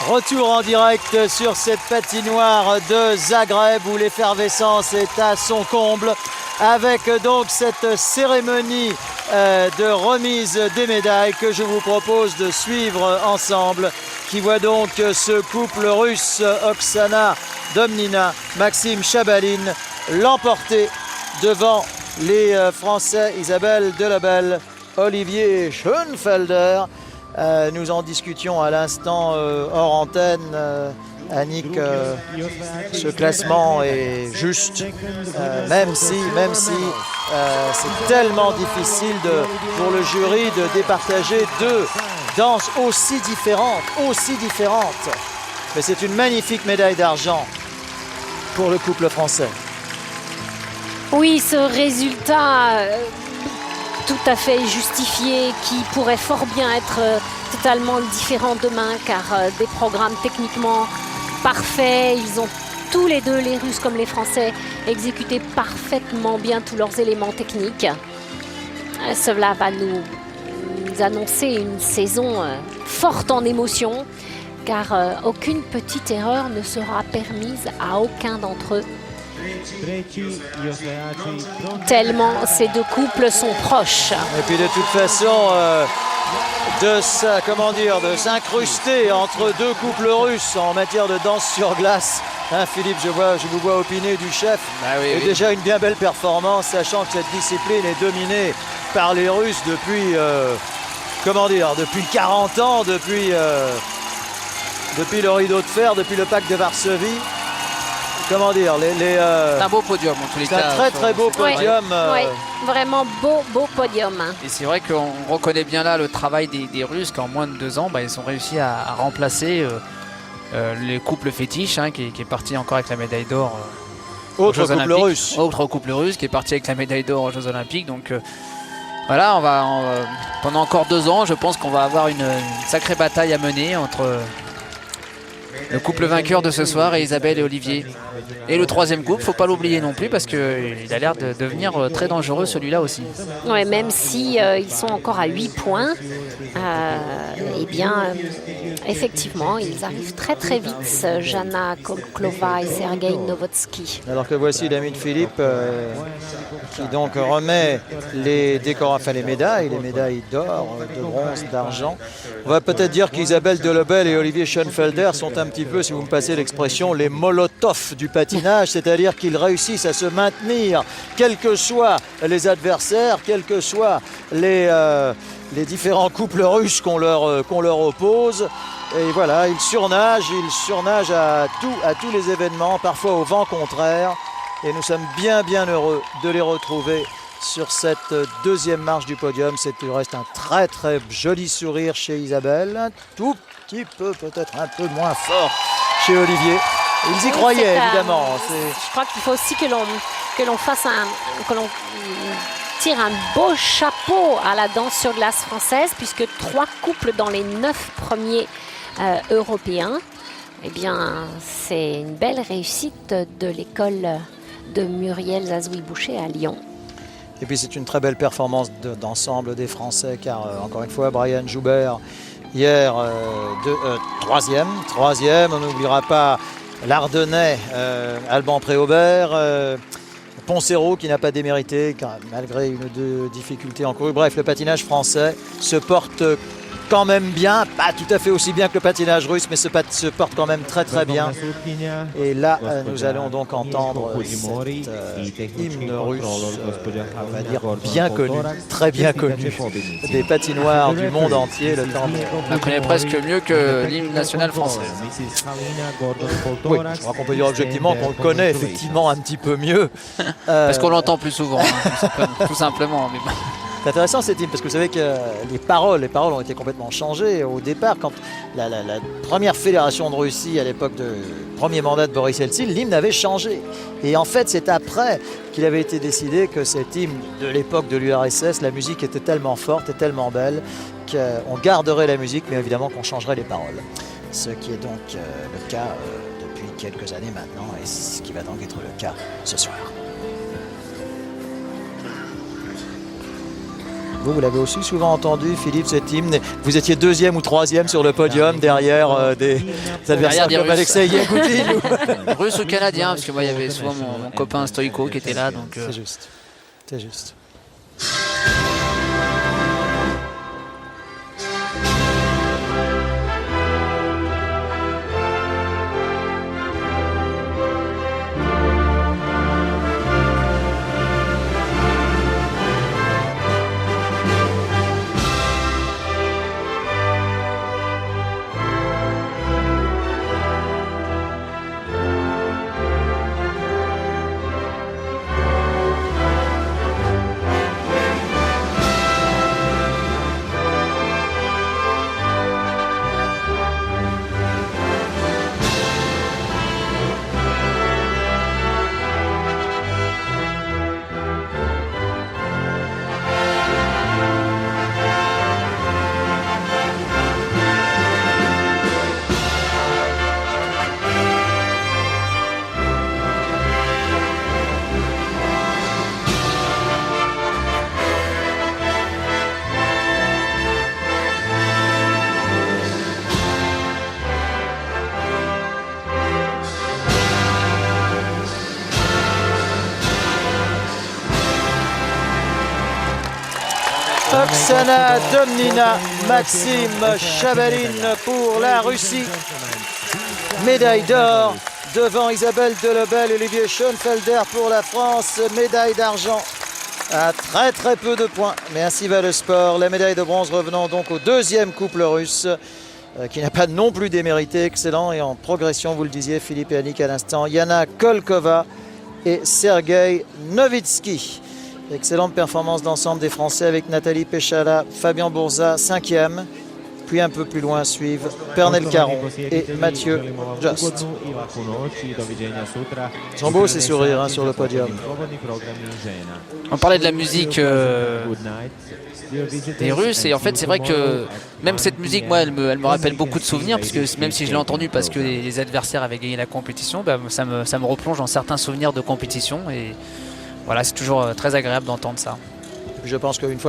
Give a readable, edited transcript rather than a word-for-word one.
Retour en direct sur cette patinoire de Zagreb où l'effervescence est à son comble avec donc cette cérémonie de remise des médailles que je vous propose de suivre ensemble, qui voit donc ce couple russe Oksana Domnina, Maxime Chabaline l'emporter devant les Français Isabelle Delobel, Olivier Schoenfelder. Nous en discutions à l'instant hors antenne, Annick, ce classement est juste, même si c'est tellement difficile pour le jury de départager deux danses aussi différentes. Mais c'est une magnifique médaille d'argent pour le couple français. Oui, ce résultat tout à fait justifié, qui pourrait fort bien être totalement différent demain, car des programmes techniquement parfaits. Ils ont tous les deux, les Russes comme les Français, exécuté parfaitement bien tous leurs éléments techniques. Cela va nous annoncer une saison forte en émotions, car aucune petite erreur ne sera permise à aucun d'entre eux. Tellement ces deux couples sont proches. Et puis de toute façon, de s'incruster entre deux couples russes en matière de danse sur glace. Hein, Philippe, je vous vois opiner du chef. Oui. Déjà une bien belle performance, sachant que cette discipline est dominée par les Russes depuis, depuis 40 ans, depuis le rideau de fer, depuis le pacte de Varsovie. C'est un beau podium en tous les cas. C'est un très beau podium. Oui, vraiment beau podium. Et c'est vrai qu'on reconnaît bien là le travail des Russes, qu'en moins de 2 ans, ils ont réussi à remplacer les couples fétiches, qui est parti encore avec la médaille d'or. Autre couple russe qui est parti avec la médaille d'or aux Jeux Olympiques. Donc voilà, pendant encore 2 ans, je pense qu'on va avoir une sacrée bataille à mener entre le couple vainqueur de ce soir et Isabelle et Olivier. Et le troisième couple, faut pas l'oublier non plus, parce qu'il a l'air de devenir très dangereux celui-là aussi. Ouais, même si ils sont encore à 8 points, effectivement, ils arrivent très vite, Jana Kolklova et Sergei Novotsky. Alors que voici l'ami de Philippe qui donc remet les médailles d'or, de bronze, d'argent. On va peut-être dire qu'Isabelle Delobel et Olivier Schoenfelder sont un petit peu, si vous me passez l'expression, les molotovs du patinage, c'est-à-dire qu'ils réussissent à se maintenir, quels que soient les adversaires, quels que soient les différents couples russes qu'on leur oppose. Et voilà, ils surnagent à tous les événements, parfois au vent contraire. Et nous sommes bien heureux de les retrouver sur cette deuxième marche du podium. C'est du reste un très joli sourire chez Isabelle, un tout petit peu, peut-être un peu moins fort chez Olivier. Ils y croyaient évidemment. Je crois qu'il faut aussi que l'on tire un beau chapeau à la danse sur glace française, puisque 3 couples dans les 9 premiers européens. Eh bien, c'est une belle réussite de l'école de Muriel Zazoui-Boucher à Lyon. Et puis c'est une très belle performance d'ensemble des Français, car encore une fois, Brian Joubert hier troisième. On n'oubliera pas l'Ardennais Alban Préaubert, Poncero qui n'a pas démérité malgré une ou deux difficultés encouru. Bref, le patinage français se porte quand même bien, pas tout à fait aussi bien que le patinage russe, mais se porte quand même très bien. Et là, nous allons donc entendre cet hymne russe, on va dire bien connu, très bien connu, des patinoires du monde entier. On la connaît presque mieux que l'hymne national français. Oui, je crois qu'on peut dire objectivement qu'on le connaît effectivement un petit peu mieux. Parce qu'on l'entend plus souvent, tout simplement. Mais bon. C'est intéressant cette hymne, parce que vous savez que les paroles ont été complètement changées au départ. Quand la première fédération de Russie, à l'époque du premier mandat de Boris Eltsine, l'hymne avait changé. Et en fait, c'est après qu'il avait été décidé que cet hymne de l'époque de l'URSS, la musique était tellement forte et tellement belle qu'on garderait la musique, mais évidemment qu'on changerait les paroles. Ce qui est donc le cas depuis quelques années maintenant, et ce qui va donc être le cas ce soir. Vous l'avez aussi souvent entendu, Philippe, cet hymne. Vous étiez 2e ou 3e sur le podium derrière des adversaires Derrière comme des Alexei Yagoudine. Russe ou canadien, parce que moi il y avait souvent mon copain Stoïko qui était là. Donc, C'est juste. C'est juste. Oksana Domnina, Maxime Chabaline pour la Russie. Médaille d'or devant Isabelle Delobel et Olivier Schoenfelder pour la France. Médaille d'argent à très peu de points. Mais ainsi va le sport. La médaille de bronze revenant donc au 2e couple russe qui n'a pas non plus démérité. Excellent et en progression, vous le disiez Philippe et Annick à l'instant. Yana Kolkova et Sergei Novitsky. Excellente performance d'ensemble des Français avec Nathalie Péchala, Fabien Bourza, 5e. Puis un peu plus loin suivent Pernel Caron et Mathieu Just. Ils sont beaux ces sourires sur le podium. On parlait de la musique des Russes et en fait c'est vrai que même cette musique, moi elle me rappelle beaucoup de souvenirs, parce que même si je l'ai entendue parce que les adversaires avaient gagné la compétition, bah, ça me replonge dans certains souvenirs de compétition et voilà, c'est toujours très agréable d'entendre ça. Je pense qu'une fois